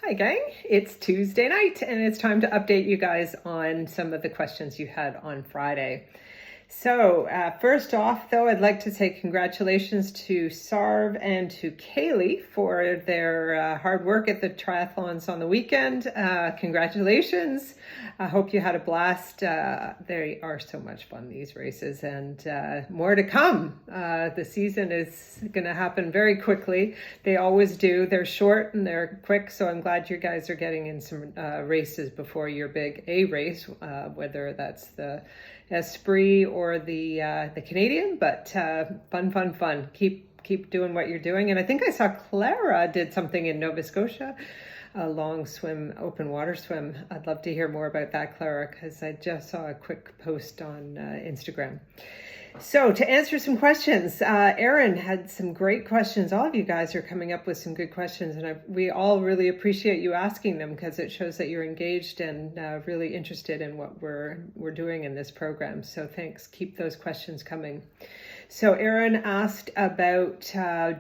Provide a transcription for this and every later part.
Hi gang, it's Tuesday night and it's time to update you guys on some of the questions you had on Friday. So first off though, I'd like to say congratulations to Sarv and to Kaylee for their hard work at the triathlons on the weekend. Congratulations. I hope you had a blast. They are so much fun, these races, and more to come. The season is going to happen very quickly. They always do. They're short and they're quick, so I'm glad you guys are getting in some races before your big A race, whether that's the Esprit or the Canadian, but fun. Keep doing what you're doing. And I think I saw Clara did something in Nova Scotia, a long swim, open water swim. I'd love to hear more about that, Clara, because I just saw a quick post on Instagram. So to answer some questions, Erin had some great questions. All of you guys are coming up with some good questions, and we all really appreciate you asking them because it shows that you're engaged and really interested in what we're doing in this program. So thanks. Keep those questions coming. So Erin asked about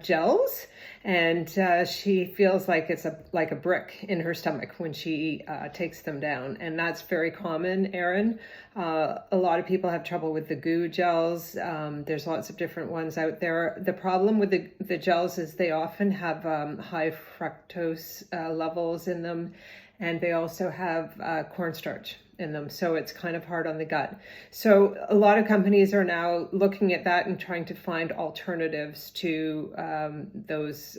gels, and she feels like it's like a brick in her stomach when she takes them down, and that's very common, Erin. A lot of people have trouble with the goo gels. There's lots of different ones out there. The problem with the gels is they often have high fructose levels in them, and they also have cornstarch in them, so it's kind of hard on the gut. So a lot of companies are now looking at that and trying to find alternatives to those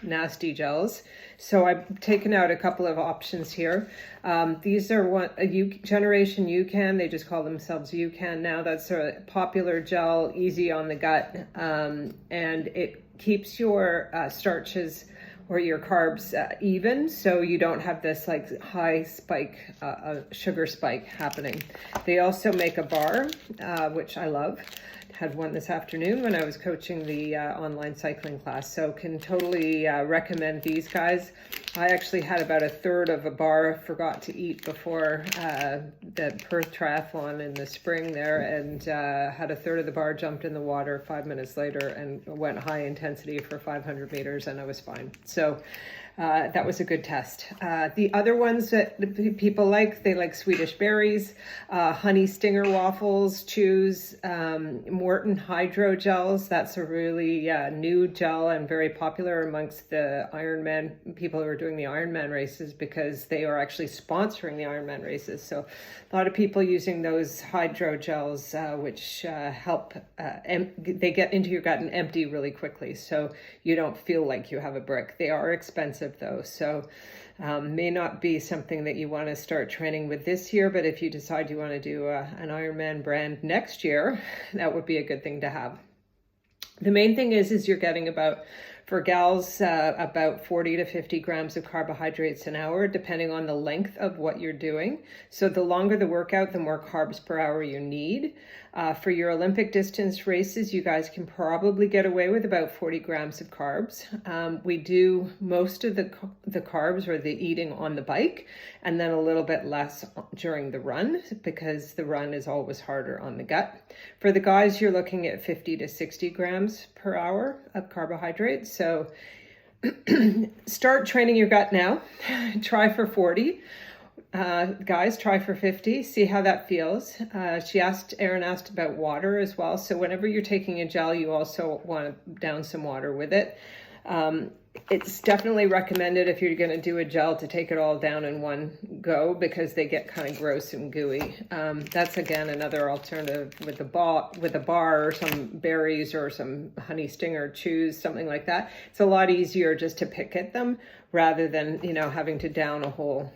nasty gels. So I've taken out a couple of options here. These are Generation UCAN. They just call themselves UCAN now. That's a popular gel, easy on the gut, and it keeps your starches or your carbs even, so you don't have this like high spike, sugar spike happening. They also make a bar, which I love. Had one this afternoon when I was coaching the online cycling class, so can totally recommend these guys. I actually had about a third of a bar, forgot to eat before the Perth Triathlon in the spring there, and had a third of the bar, jumped in the water 5 minutes later and went high intensity for 500 meters, and I was fine. So that was a good test. The other ones that people like, they like Swedish berries, honey stinger waffles, chews, Morton hydro gels. That's a really new gel and very popular amongst the Ironman people who are doing the Ironman races, because they are actually sponsoring the Ironman races. So a lot of people using those hydro gels, which help, they get into your gut and empty really quickly, so you don't feel like you have a brick. They are expensive though, so may not be something that you want to start training with this year, but if you decide you want to do an Ironman brand next year, that would be a good thing to have. The main thing is you're getting for gals, about 40 to 50 grams of carbohydrates an hour, depending on the length of what you're doing. So the longer the workout, the more carbs per hour you need. For your Olympic distance races, you guys can probably get away with about 40 grams of carbs. We do most of the carbs or the eating on the bike, and then a little bit less during the run, because the run is always harder on the gut. For the guys, you're looking at 50 to 60 grams per hour of carbohydrates. So start training your gut now. Try for 40. Guys, try for 50, see how that feels. Erin asked about water as well. So whenever you're taking a gel, you also want to down some water with it. It's definitely recommended if you're going to do a gel to take it all down in one go, because they get kind of gross and gooey. That's again another alternative with a bar or some berries or some honey stinger chews, something like that. It's a lot easier just to pick at them rather than having to down a whole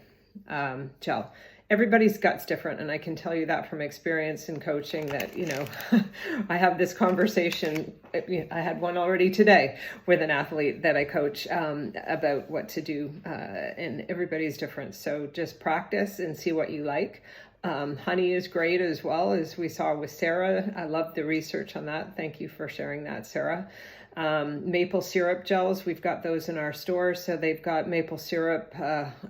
gel. Everybody's gut's different, and I can tell you that from experience in coaching that, I have this conversation. I had one already today with an athlete that I coach about what to do, and everybody's different. So just practice and see what you like. Honey is great as well, as we saw with Sarah. I love the research on that. Thank you for sharing that, Sarah. Maple syrup gels, we've got those in our store. So they've got maple syrup,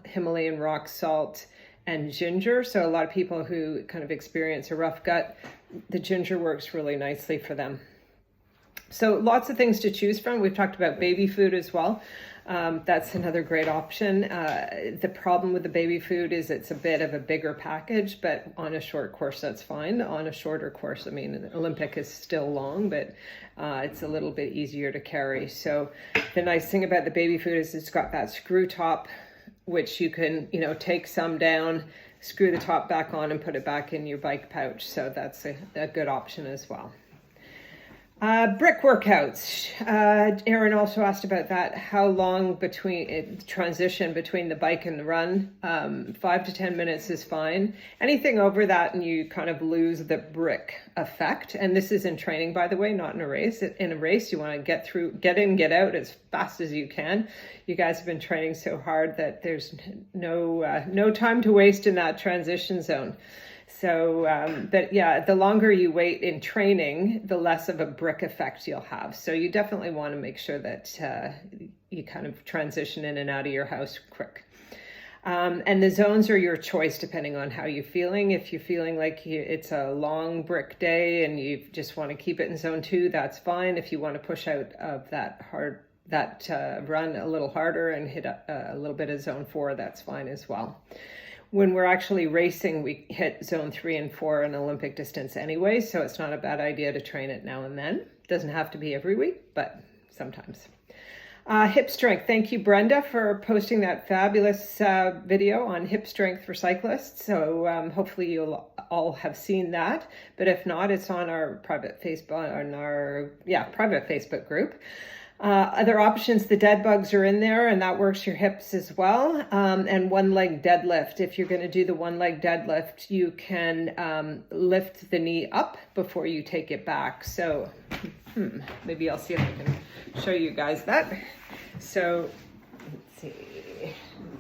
Himalayan rock salt, and ginger. So a lot of people who kind of experience a rough gut, the ginger works really nicely for them. So lots of things to choose from. We've talked about baby food as well. That's another great option. The problem with the baby food is it's a bit of a bigger package, but on a short course, that's fine. On a shorter course, I mean, Olympic is still long, but it's a little bit easier to carry. So the nice thing about the baby food is it's got that screw top, which you can, take some down, screw the top back on and put it back in your bike pouch. So that's a good option as well. Brick workouts. Aaron also asked about that. How long between transition between the bike and the run? 5 to 10 minutes is fine. Anything over that and you kind of lose the brick effect. And this is in training, by the way, not in a race. In a race, you want to get in, get out as fast as you can. You guys have been training so hard that there's no time to waste in that transition zone. So, but yeah, the longer you wait in training, the less of a brick effect you'll have. So you definitely want to make sure that you kind of transition in and out of your house quick. And the zones are your choice depending on how you're feeling. If you're feeling like it's a long brick day and you just want to keep it in zone 2, that's fine. If you want to push out of that run a little harder and hit a little bit of zone 4, that's fine as well. When we're actually racing, we hit zone 3 and 4 in Olympic distance anyway, so it's not a bad idea to train it now and then. Doesn't have to be every week, but sometimes. Hip strength. Thank you, Brenda, for posting that fabulous video on hip strength for cyclists. So hopefully you'll all have seen that. But if not, it's on our private Facebook group. Other options, the dead bugs are in there and that works your hips as well. And one leg deadlift. If you're going to do the one leg deadlift, you can lift the knee up before you take it back. So maybe I'll see if I can show you guys that. So let's see,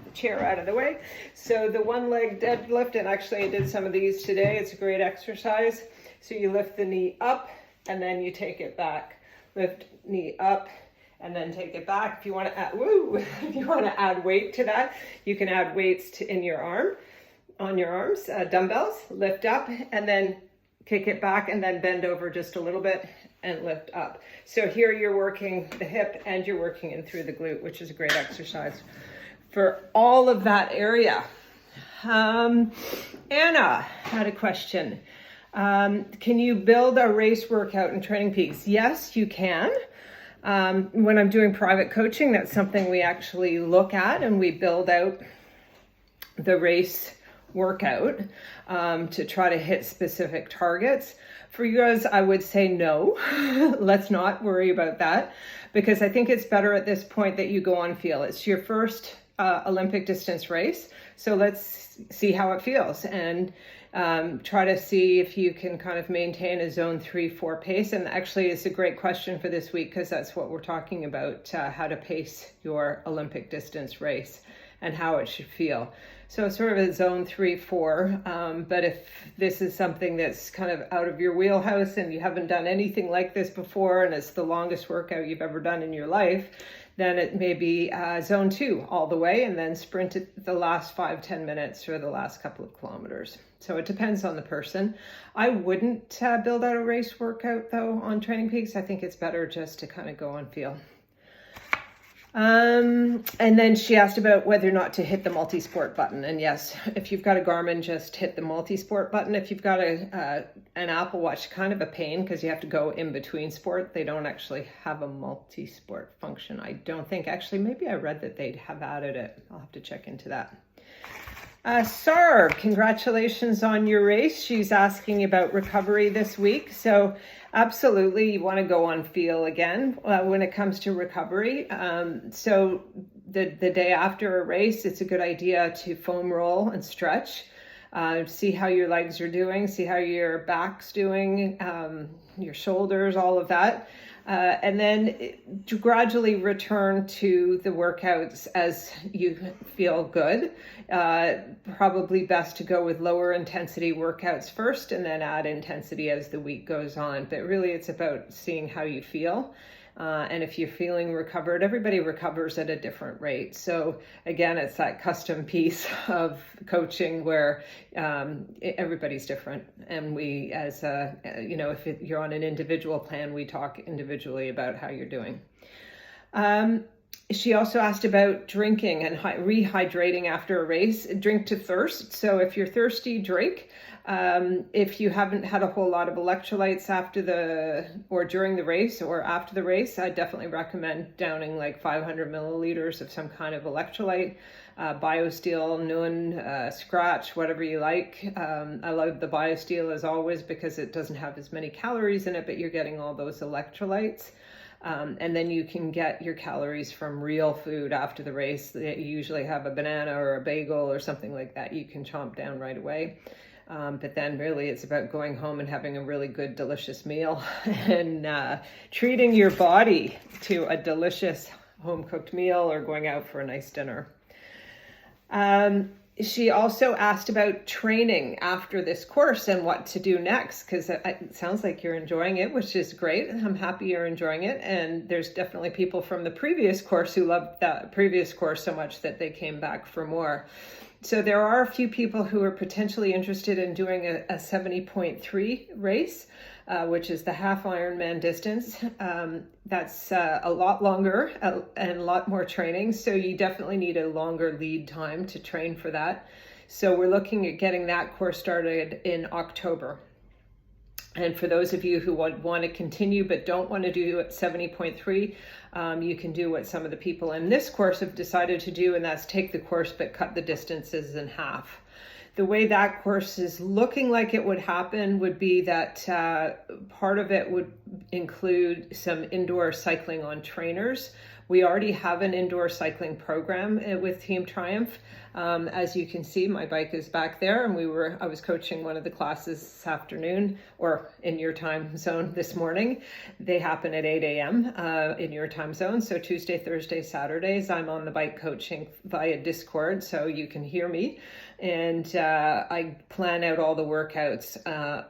the chair out of the way. So the one leg deadlift, and actually I did some of these today. It's a great exercise. So you lift the knee up and then you take it back. Lift knee up and then take it back. If you want to add weight to that, you can add weights on your arms, dumbbells, lift up and then kick it back and then bend over just a little bit and lift up. So here you're working the hip and you're working in through the glute, which is a great exercise for all of that area. Anna had a question. Can you build a race workout in Training Peaks? Yes, you can. When I'm doing private coaching, that's something we actually look at and we build out the race workout to try to hit specific targets. For you guys, I would say no. Let's not worry about that because I think it's better at this point that you go on feel. It's your first Olympic distance race. So let's see how it feels and try to see if you can kind of maintain a zone 3-4 pace. And actually it's a great question for this week because that's what we're talking about, how to pace your Olympic distance race and how it should feel. So sort of a zone 3-4, but if this is something that's kind of out of your wheelhouse and you haven't done anything like this before and it's the longest workout you've ever done in your life, then it may be zone 2 all the way and then sprint it the last 5-10 minutes or the last couple of kilometers. So it depends on the person. I wouldn't build out a race workout though on Training Peaks. I think it's better just to kind of go on feel. And then she asked about whether or not to hit the multi-sport button. And yes, if you've got a Garmin, just hit the multi-sport button. If you've got an Apple Watch, kind of a pain because you have to go in between sport. They don't actually have a multi-sport function. I don't think. Actually, maybe I read that they'd have added it. I'll have to check into that. Sar, congratulations on your race. She's asking about recovery this week. So absolutely, you want to go on feel again when it comes to recovery. So the day after a race, it's a good idea to foam roll and stretch. See how your legs are doing, see how your back's doing, your shoulders, all of that. And then to gradually return to the workouts as you feel good. Probably best to go with lower intensity workouts first and then add intensity as the week goes on. But really it's about seeing how you feel. And if you're feeling recovered, everybody recovers at a different rate. So again, it's that custom piece of coaching where everybody's different. And we, as if you're on an individual plan, we talk individually about how you're doing. She also asked about drinking and rehydrating after a race. Drink to thirst. So if you're thirsty, drink. If you haven't had a whole lot of electrolytes during the race or after the race, I definitely recommend downing like 500 milliliters of some kind of electrolyte, BioSteel, Nuun, Scratch, whatever you like. I love the BioSteel as always because it doesn't have as many calories in it, but you're getting all those electrolytes. And then you can get your calories from real food after the race. You usually have a banana or a bagel or something like that you can chomp down right away. But then really it's about going home and having a really good, delicious meal and treating your body to a delicious home-cooked meal or going out for a nice dinner. She also asked about training after this course and what to do next, because it sounds like you're enjoying it, which is great. I'm happy you're enjoying it. And there's definitely people from the previous course who loved that previous course so much that they came back for more. So there are a few people who are potentially interested in doing a 70.3 race, which is the half Ironman distance. That's a lot longer and a lot more training. So you definitely need a longer lead time to train for that. So we're looking at getting that course started in October. And for those of you who want to continue but don't want to do 70.3, you can do what some of the people in this course have decided to do, and that's take the course but cut the distances in half. The way that course is looking like it would happen would be that part of it would include some indoor cycling on trainers. We already have an indoor cycling program with Team Triumph. As you can see, my bike is back there, and I was coaching one of the classes this afternoon, or in your time zone this morning. They happen at 8 a.m. In your time zone. So Tuesday, Thursday, Saturdays, I'm on the bike coaching via Discord, so you can hear me. And I plan out all the workouts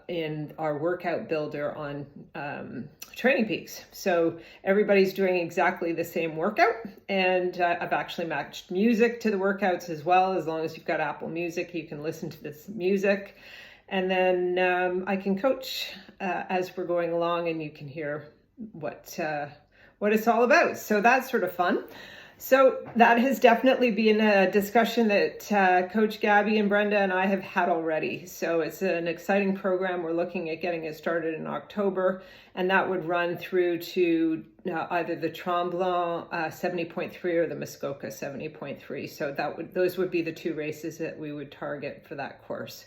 in our workout builder on Training Peaks. So everybody's doing exactly the same workout, and I've actually matched music to the workouts as well. As long as you've got Apple Music, you can listen to this music, and then I can coach as we're going along, and you can hear what it's all about. So that's sort of fun. So that has definitely been a discussion that Coach Gabby and Brenda and I have had already. So it's an exciting program. We're looking at getting it started in October, and that would run through to either the Tremblant 70.3 or the Muskoka 70.3. So those would be the two races that we would target for that course.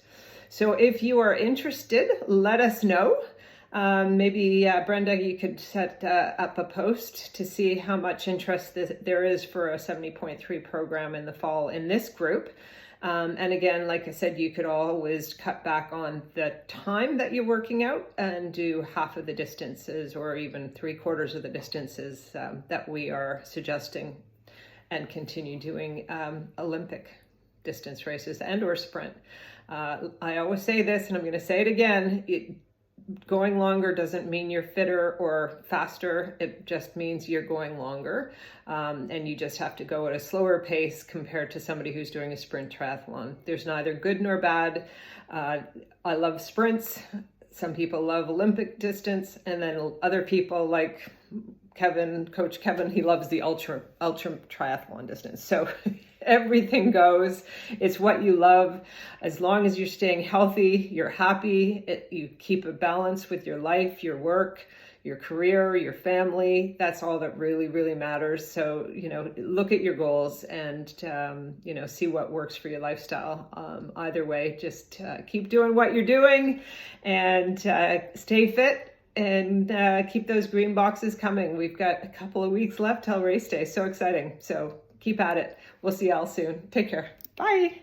So if you are interested, let us know. Maybe Brenda, you could set up a post to see how much interest there is for a 70.3 program in the fall in this group. And again, like I said, you could always cut back on the time that you're working out and do half of the distances or even 3/4 of the distances that we are suggesting, and continue doing Olympic distance races and or sprint. I always say this, and I'm going to say it again. Going longer doesn't mean you're fitter or faster. It just means you're going longer. And you just have to go at a slower pace compared to somebody who's doing a sprint triathlon. There's neither good nor bad. I love sprints. Some people love Olympic distance. And then other people like Coach Kevin, he loves the ultra triathlon distance. So everything goes. It's what you love. As long as you're staying healthy, you're happy, you keep a balance with your life, your work, your career, your family. That's all that really, really matters. So, look at your goals and, see what works for your lifestyle. Either way, just keep doing what you're doing and stay fit. And keep those green boxes coming. We've got a couple of weeks left till race day. So exciting. So keep at it. We'll see y'all soon. Take care. Bye.